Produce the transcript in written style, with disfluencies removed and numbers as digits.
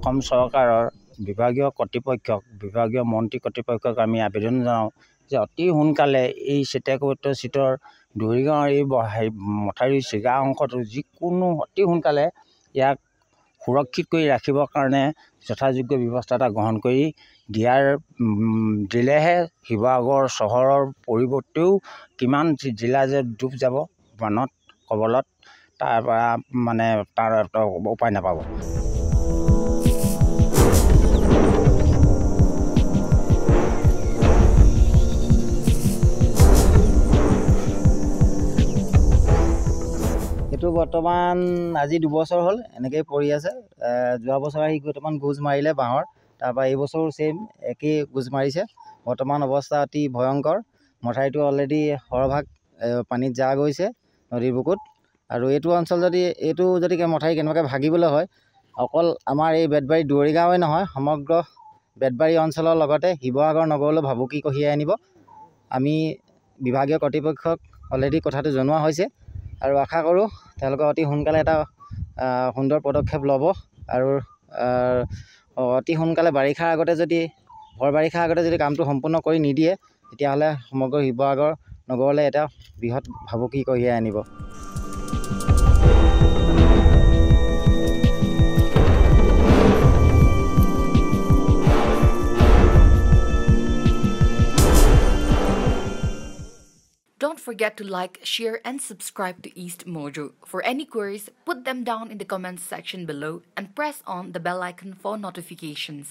অসম চৰকাৰৰ বিভাগীয় কৰ্তৃপক্ষক বিভাগীয় মন্ত্ৰী কৰ্তৃপক্ষক আমি আবেদন জনাওঁ যে অতি সোনকালে এই চেতিয়াকুট চিটৰ দৰিগাঁৱৰ এই মথাউৰি চিগা অংশটো যিকোনো অতি সোনকালে ইয়াক সুৰক্ষিত কৰি ৰাখিবৰ কাৰণে যথাযোগ্য ব্যৱস্থা এটা গ্ৰহণ কৰি দিলেহে শিৱসাগৰ চহৰৰ পৰিৱৰ্তেও কিমান জিলা যে ডুব যাব বানত কবলত তাৰ পৰা মানে তাৰ উপায় নাপাব। এইটো বৰ্তমান আজি 2 বছৰ হ'ল এনেকৈ পৰি আছে। যোৱা বছৰ আহি কেইটামান গোজ মাৰিলে বাঁহৰ, তাৰপৰা এই বছৰো ছেইম একেই গোজ মাৰিছে। বৰ্তমান অৱস্থা অতি ভয়ংকৰ। মথাউৰিটো অলৰেডি সৰহভাগ পানীত যা গৈছে নদীৰ বুকুত। আৰু এইটো অঞ্চল এইটো যদি মথাউৰি কেনেবাকৈ ভাগিবলৈ হয়, অকল আমাৰ এই বেতবাৰী দৰিগাঁৱে নহয়, সমগ্ৰ বেতবাৰী অঞ্চলৰ লগতে শিৱসাগৰ নগৰলৈ ভাবুকি কঢ়িয়াই আনিব। আমি বিভাগীয় কৰ্তৃপক্ষক অলৰেডি কথাটো জনোৱা হৈছে আৰু আশা কৰোঁ তেওঁলোকে অতি সোনকালে এটা সুন্দৰ পদক্ষেপ ল'ব আৰু অতি সোনকালে ভৰ বাৰিষাৰ আগতে যদি কামটো সম্পূৰ্ণ কৰি নিদিয়ে, তেতিয়াহ'লে সমগ্ৰ শিৱসাগৰ নগৰলৈ এটা বৃহৎ ভাবুকি কঢ়িয়াই আনিব। Don't forget to like, share and subscribe to East Mojo. For any queries, put them down in the comments section below and press on the bell icon for notifications.